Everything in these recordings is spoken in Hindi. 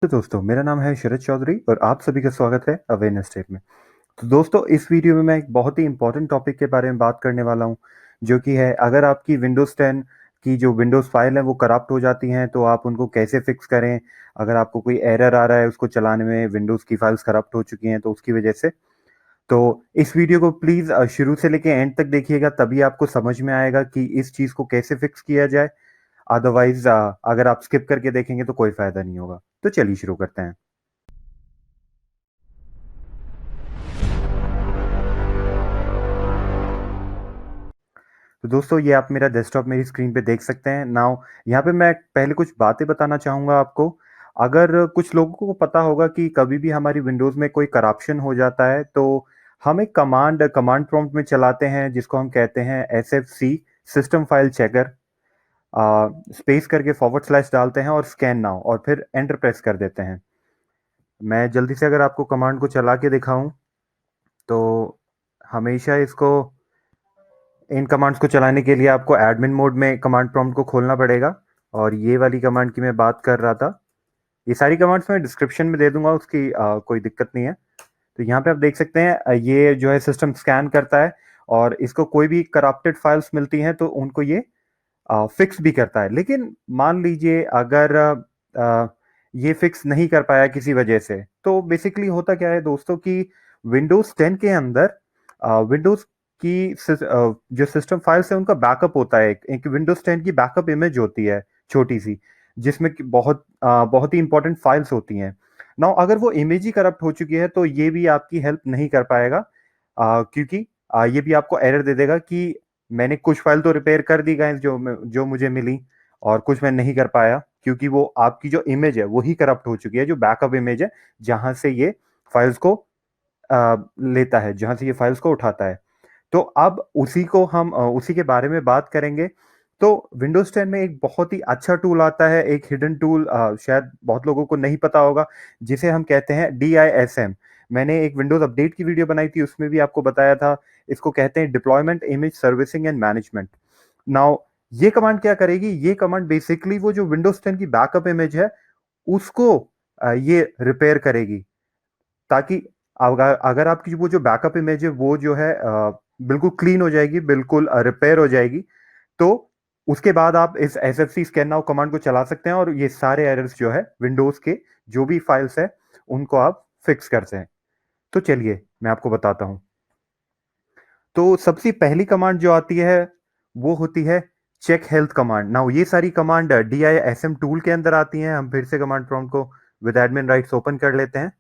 तो दोस्तों मेरा नाम है शरद चौधरी और आप सभी का स्वागत है अवेयरनेस टेप में। तो दोस्तों इस वीडियो में मैं एक बहुत ही इंपॉर्टेंट टॉपिक के बारे में बात करने वाला हूं, जो कि है अगर आपकी विंडोज़ 10 की जो विंडोज़ फाइल है वो करप्ट हो जाती हैं तो आप उनको कैसे फिक्स करें। अगर आपको कोई एरर आ रहा है उसको चलाने में, विंडोज़ की फाइल्स करप्ट हो चुकी हैं तो उसकी वजह से, तो इस वीडियो को प्लीज़ शुरू से लेके एंड तक देखिएगा, तभी आपको समझ में आएगा कि इस चीज़ को कैसे फिक्स किया जाए। अदरवाइज अगर आप स्किप करके देखेंगे तो कोई फायदा नहीं होगा। तो चलिए शुरू करते हैं। तो दोस्तों ये आप मेरा डेस्कटॉप मेरी स्क्रीन पे देख सकते हैं नाउ। यहाँ पे मैं पहले कुछ बातें बताना चाहूँगा आपको। अगर कुछ लोगों को पता होगा कि कभी भी हमारी विंडोज़ में कोई करप्शन हो जाता है तो हम एक कमांड कमांड प्रॉम्प्ट में चलाते हैं जिसको हम कहते हैं SFC, system file checker. Space करके फॉरवर्ड स्लैश डालते हैं और स्कैन नाउ और फिर एंटर प्रेस कर देते हैं। मैं जल्दी से अगर आपको कमांड को चला के दिखाऊं तो हमेशा इसको, इन कमांड्स को चलाने के लिए आपको एडमिन मोड में कमांड प्रॉम्प्ट को खोलना पड़ेगा। और ये वाली कमांड की मैं बात कर रहा था। ये सारी कमांड्स मैं डिस्क्रिप्शन में दे दूंगा, उसकी कोई दिक्कत नहीं है। तो यहाँ पे आप देख सकते हैं ये जो है सिस्टम स्कैन करता है और इसको कोई भी करप्टेड फाइल्स मिलती हैं तो उनको ये फिक्स भी करता है। लेकिन मान लीजिए अगर ये फिक्स नहीं कर पाया किसी वजह से, तो बेसिकली होता क्या है दोस्तों कि विंडोज 10 के अंदर विंडोज की जो सिस्टम फाइल्स है उनका बैकअप होता है। एक विंडोज 10 की बैकअप इमेज होती है छोटी सी, जिसमें कि बहुत ही इंपॉर्टेंट फाइल्स होती हैं। नाउ अगर वो इमेज ही करप्ट हो चुकी है तो ये भी आपकी हेल्प नहीं कर पाएगा, क्योंकि ये भी आपको एरर दे देगा कि मैंने कुछ फाइल तो रिपेयर कर दी गाइस जो मुझे मिली, और कुछ मैं नहीं कर पाया क्योंकि वो आपकी जो इमेज है वही करप्ट हो चुकी है, जो बैकअप इमेज है जहां से ये फाइल्स को लेता है, जहां से ये फाइल्स को उठाता है। तो अब उसी को हम उसी के बारे में बात करेंगे। तो विंडोज 10 में एक बहुत ही अच्छा टूल आता है, एक हिडन टूल, शायद बहुत लोगों को नहीं पता होगा, जिसे हम कहते हैं DISM। मैंने एक विंडोज अपडेट की वीडियो बनाई थी, उसमें भी आपको बताया था। इसको कहते हैं deployment image servicing and management. Now ये कमांड क्या करेगी? ये कमांड बेसिकली वो जो विंडोज 10 की बैकअप इमेज है उसको ये रिपेयर करेगी, ताकि अगर अगर आपकी वो जो बैकअप इमेज है वो जो है बिल्कुल क्लीन हो जाएगी, बिल्कुल रिपेयर हो जाएगी, तो उसके बाद आप इस SFC स्कैन नाउ कमांड को चला सकते हैं और ये सारे एरर्स जो है विंडोज के जो भी फाइल्स है उनको आप फिक्स करते हैं। तो चलिए मैं आपको बताता हूं। तो सबसे पहली कमांड जो आती है वो होती है चेक हेल्थ कमांड। नाउ ये सारी कमांड DISM टूल के अंदर आती हैं। हम फिर से कमांड प्रॉम्प्ट को विद एडमिन राइट्स ओपन कर लेते हैं।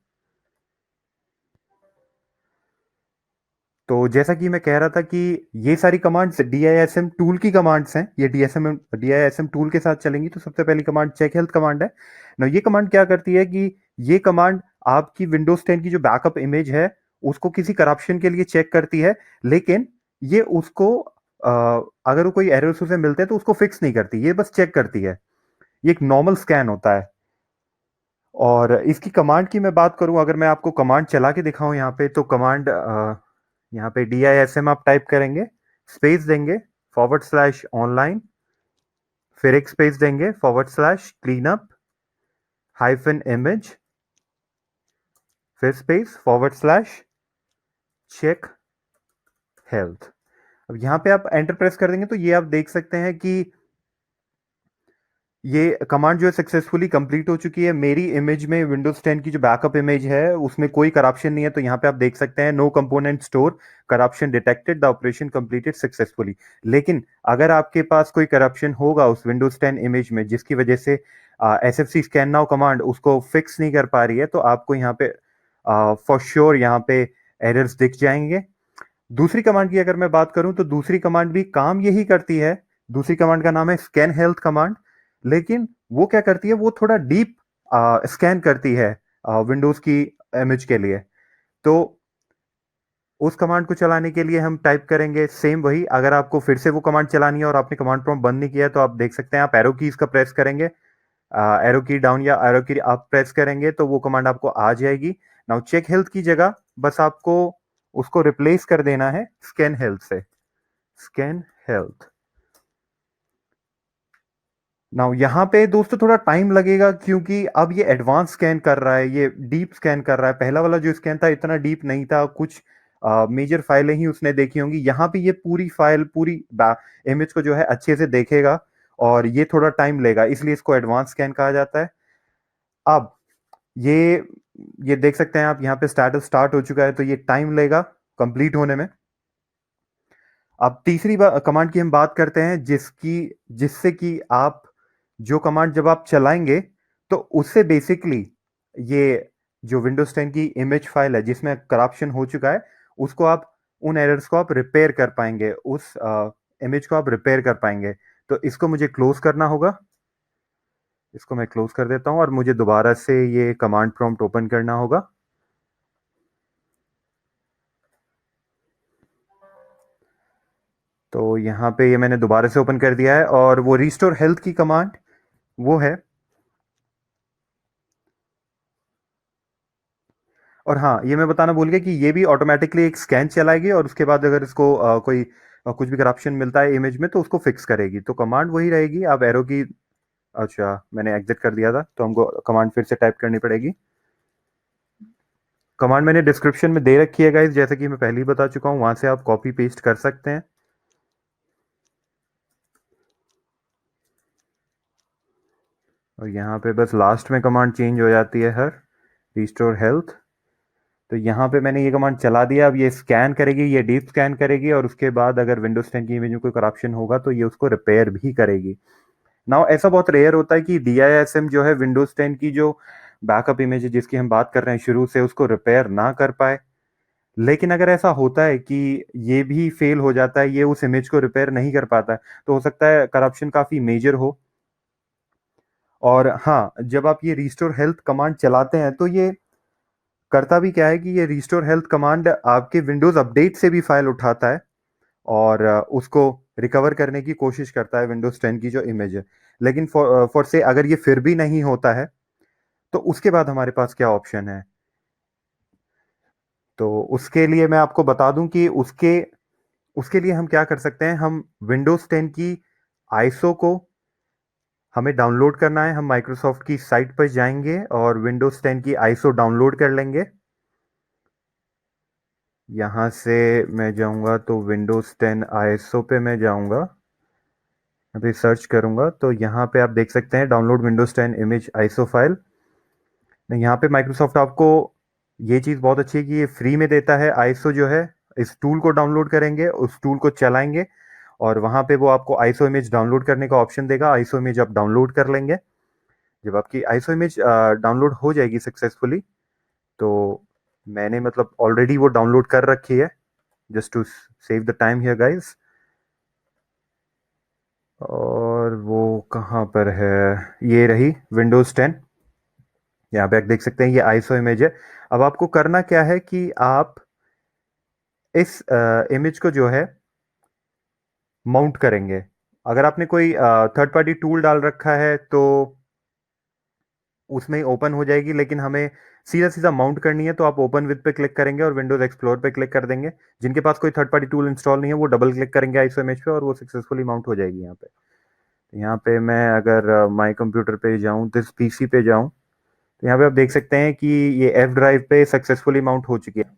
तो जैसा कि मैं कह रहा था कि ये सारी कमांड्स DISM टूल की कमांड्स हैं, ये DISM टूल के साथ चलेंगी। तो सबसे पहली कमांड चेक हेल्थ कमांड है ना। ये कमांड क्या करती है कि ये कमांड आपकी विंडोज 10 की जो बैकअप इमेज है उसको किसी करप्शन के लिए चेक करती है, लेकिन ये उसको अगर वो कोई एरर्स उसे मिलते हैं तो उसको फिक्स नहीं करती, ये बस चेक करती है। ये एक नॉर्मल स्कैन होता है। और इसकी कमांड की मैं बात करूं, अगर मैं आपको कमांड चला के दिखाऊं यहाँ पे, तो कमांड यहाँ पे DISM आप टाइप करेंगे, स्पेस देंगे, फॉरवर्ड स्लैश ऑनलाइन, फिर एक स्पेस देंगे, forward slash clean up hyphen image, फिर space forward slash check health. अब यहाँ पे आप एंटर प्रेस कर देंगे तो ये आप देख सकते हैं कि ये कमांड जो है सक्सेसफुली कंप्लीट हो चुकी है। मेरी इमेज में, विंडोज 10 की जो बैकअप इमेज है उसमें कोई करप्शन नहीं है। तो यहाँ पे आप देख सकते हैं no component store, corruption detected, the operation completed successfully. लेकिन अगर आपके पास कोई करप्शन होगा उस विंडोज 10 इमेज में जिसकी वजह से SFC स्कैन नाउ कमांड उसको फिक्स नहीं कर पा रही है, तो आपको यहाँ पे फॉर श्योर यहाँ पे एरर्स दिख जाएंगे। दूसरी कमांड की अगर मैं बात करूं तो दूसरी कमांड भी काम यही करती है। दूसरी कमांड का नाम है स्कैन हेल्थ कमांड, लेकिन वो क्या करती है, वो थोड़ा डीप स्कैन करती है विंडोज की इमेज के लिए। तो उस कमांड को चलाने के लिए हम टाइप करेंगे सेम वही। अगर आपको फिर से वो कमांड चलानी है और आपने कमांड प्रॉम्प्ट बंद नहीं किया है तो आप देख सकते हैं, आप एरो कीज का प्रेस करेंगे, एरो की डाउन या एरो की आप प्रेस करेंगे तो वो कमांड आपको आ जाएगी। नाउ चेक हेल्थ की जगह बस आपको उसको रिप्लेस कर देना है स्कैन हेल्थ से, स्कैन हेल्थ। नाउ यहाँ पे दोस्तों थोड़ा टाइम लगेगा क्योंकि अब ये एडवांस स्कैन कर रहा है, ये डीप स्कैन कर रहा है। पहला वाला जो स्कैन था इतना डीप नहीं था, कुछ मेजर फाइलें ही उसने देखी होंगी। यहाँ पे ये पूरी फाइल, पूरी इमेज को जो है अच्छे से देखेगा, और ये थोड़ा टाइम लेगा, इसलिए इसको एडवांस स्कैन कहा जाता है। अब ये ये देख सकते हैं आप, यहाँ पे स्टेटस स्टार्ट हो चुका है, तो ये टाइम लेगा कंप्लीट होने में। अब तीसरी कमांड की हम बात करते हैं, जिससे कि आप जो कमांड जब आप चलाएंगे तो उससे बेसिकली ये जो विंडोज 10 की इमेज फाइल है जिसमें करप्शन हो चुका है, उसको आप, उन एरर्स को आप रिपेयर कर पाएंगे, उस इमेज को आप रिपेयर कर पाएंगे। तो इसको मुझे क्लोज करना होगा, इसको मैं क्लोज कर देता हूं, और मुझे दोबारा से ये कमांड प्रॉम्प्ट ओपन करना होगा। तो यहाँ पे ये मैंने दोबारा से ओपन कर दिया है, और वो रिस्टोर हेल्थ की कमांड वो है। और हाँ, ये मैं बताना भूल गया कि ये भी ऑटोमेटिकली एक स्कैन चलाएगी, और उसके बाद अगर इसको कोई कुछ भी करप्शन मिलता है इमेज में तो उसको फिक्स करेगी। तो कमांड वही रहेगी, आप एरो की, अच्छा मैंने एग्जिट कर दिया था, तो हमको कमांड फिर से टाइप करनी पड़ेगी। कमांड मैंने डिस्क्रिप्शन में दे रखी है गाइस, जैसे कि मैं पहले ही बता चुका हूँ, वहां से आप कॉपी पेस्ट कर सकते हैं। और यहाँ पे बस लास्ट में कमांड चेंज हो जाती है, हर रिस्टोर हेल्थ। तो यहाँ पे मैंने ये कमांड चला दिया, अब ये स्कैन करेगी, ये डीप स्कैन करेगी, और उसके बाद अगर विंडोज 10 की इमेज में कोई करप्शन होगा तो ये उसको रिपेयर भी करेगी। नाउ ऐसा बहुत रेयर होता है कि DISM जो है विंडोज 10 की जो बैकअप इमेज है जिसकी हम बात कर रहे हैं शुरू से, उसको रिपेयर ना कर पाए। लेकिन अगर ऐसा होता है कि ये भी फेल हो जाता है, ये उस इमेज को रिपेयर नहीं कर पाता है, तो हो सकता है करप्शन काफी मेजर हो। और हाँ, जब आप ये रिस्टोर हेल्थ कमांड चलाते हैं तो ये करता भी क्या है कि ये रिस्टोर हेल्थ कमांड आपके विंडोज अपडेट से भी फाइल उठाता है, और उसको रिकवर करने की कोशिश करता है विंडोज 10 की जो इमेज है। लेकिन फॉर से अगर ये फिर भी नहीं होता है, तो उसके बाद हमारे पास क्या ऑप्शन है। तो उसके लिए मैं आपको बता दूं कि उसके उसके लिए हम क्या कर सकते हैं। हम विंडोज 10 की आईएसओ को हमें डाउनलोड करना है। हम माइक्रोसॉफ्ट की साइट पर जाएंगे और विंडोज 10 की आईएसओ डाउनलोड कर लेंगे। यहां से मैं जाऊंगा तो विंडोज 10 आईएसओ पे मैं जाऊंगा, अभी सर्च करूंगा, तो यहाँ पे आप देख सकते हैं download Windows 10 image ISO file. यहाँ पे माइक्रोसॉफ्ट आपको ये चीज़ बहुत अच्छी है कि ये फ्री में देता है आईएसओ जो है। इस टूल को डाउनलोड करेंगे, उस टूल को चलाएंगे, और वहां पे वो आपको आईएसओ इमेज डाउनलोड करने का ऑप्शन देगा। आईएसओ इमेज आप डाउनलोड कर लेंगे। जब आपकी आईएसओ इमेज डाउनलोड हो जाएगी सक्सेसफुली, तो मैंने मतलब ऑलरेडी वो डाउनलोड कर रखी है, just to save the time here guys. और वो कहाँ पर है, ये रही विंडोज 10। यहाँ पे आप देख सकते हैं ये आईएसओ इमेज है। अब आपको करना क्या है कि आप इस इमेज को जो है माउंट करेंगे। अगर आपने कोई थर्ड पार्टी टूल डाल रखा है तो उसमें ओपन हो जाएगी, लेकिन हमें सीधा सीधा माउंट करनी है, तो आप ओपन विद पे क्लिक करेंगे और विंडोज एक्सप्लोर पे क्लिक कर देंगे। जिनके पास कोई थर्ड पार्टी टूल इंस्टॉल नहीं है वो डबल क्लिक करेंगे आईएसओ इमेज पे, और वो सक्सेसफुली माउंट हो जाएगी। यहाँ पे मैं अगर माई कंप्यूटर पे जाऊँ, दिस पीसी पे जाऊँ, तो यहाँ पे आप देख सकते हैं कि ये एफ ड्राइव पे सक्सेसफुली माउंट हो चुकी है।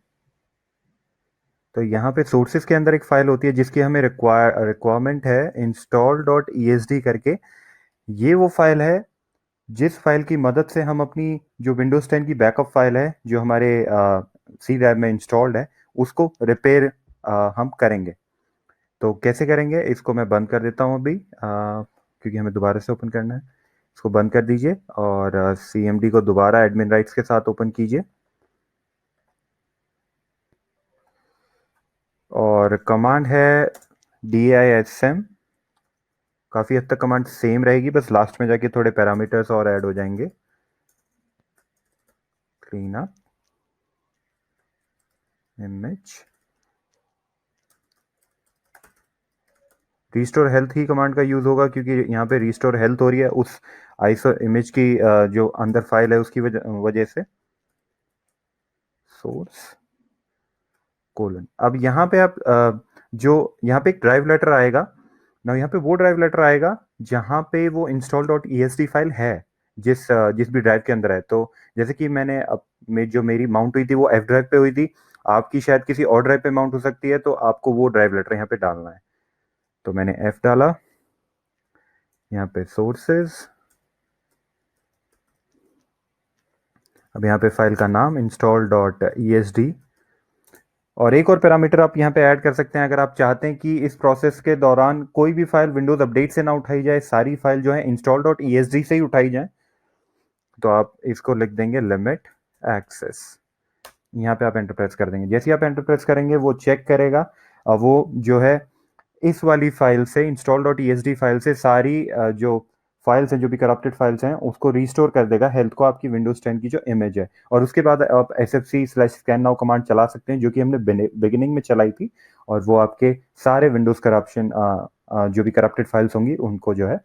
तो यहाँ पे सोर्सेज के अंदर एक फाइल होती है जिसकी हमें रिक्वायरमेंट है, install dot E S D करके। ये वो फाइल है जिस फाइल की मदद से हम अपनी जो विंडोज 10 की बैकअप फाइल है जो हमारे सी ड्राइव में इंस्टॉल्ड है, उसको रिपेयर हम करेंगे। तो कैसे करेंगे, इसको मैं बंद कर देता हूँ अभी, क्योंकि हमें दोबारा से ओपन करना है। इसको बंद कर दीजिए, और सी एम डी को दोबारा एडमिन राइट्स के साथ ओपन कीजिए। और कमांड है DISM। काफ़ी हद तक कमांड सेम रहेगी, बस लास्ट में जाके थोड़े पैरामीटर्स और ऐड हो जाएंगे। Clean up image, restore health ही कमांड का यूज होगा, क्योंकि यहाँ पे रिस्टोर हेल्थ हो रही है उस आईसो इमेज की जो अंदर फाइल है उसकी वजह से। सोर्स कोलन, अब यहाँ पे आप जो यहाँ पे एक ड्राइव लेटर आएगा ना, यहाँ पे वो ड्राइव लेटर आएगा जहाँ पे वो इंस्टॉल डॉट ई फाइल है, जिस भी ड्राइव के अंदर है। तो जैसे कि जो मेरी माउंट हुई थी वो एफ ड्राइव पे हुई थी, आपकी शायद किसी और ड्राइव पे माउंट हो सकती है, तो आपको वो ड्राइव लेटर यहाँ पे डालना है। तो मैंने एफ डाला, यहाँ पे सोर्सेज, अब यहाँ पे फाइल का नाम इंस्टॉल डॉट ई, और एक और पैरामीटर आप यहाँ पे ऐड कर सकते हैं अगर आप चाहते हैं कि इस प्रोसेस के दौरान कोई भी फाइल विंडोज अपडेट से ना उठाई जाए, सारी फाइल जो है इंस्टॉल डॉट ई से ही उठाई जाए। तो आप इसको लिख देंगे लिमिट एक्सेस, यहाँ पे आप एंटर प्रेस कर देंगे। जैसे ही आप एंटर प्रेस करेंगे वो चेक करेगा, वो जो है इस वाली फाइल से इंस्टॉल डॉट ई फाइल से सारी जो फाइल्स हैं, जो भी करप्टेड फाइल्स हैं, उसको रिस्टोर कर देगा हेल्थ को, आपकी विंडोज 10 की जो इमेज है। और उसके बाद आप sfc/scan now कमांड चला सकते हैं, जो कि हमने बिगिनिंग में चलाई थी, और वो आपके सारे विंडोज करप्शन जो भी करप्टेड फाइल्स होंगी उनको जो है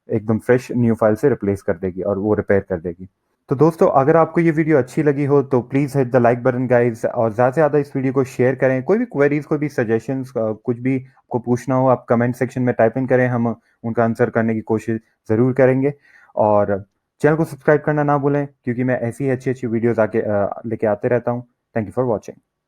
एकदम फ्रेश न्यू फाइल से रिप्लेस कर देगी और वो रिपेयर कर देगी। तो दोस्तों, अगर आपको ये वीडियो अच्छी लगी हो तो please hit the like button guys, और ज़्यादा से ज़्यादा इस वीडियो को शेयर करें। कोई भी क्वेरीज, कोई भी सजेशंस, कुछ भी आपको पूछना हो, आप कमेंट सेक्शन में टाइप इन करें, हम उनका आंसर करने की कोशिश ज़रूर करेंगे। और चैनल को सब्सक्राइब करना ना भूलें, क्योंकि मैं ऐसी ही अच्छी अच्छी वीडियोज़ लेके आते रहता हूँ। Thank you for watching.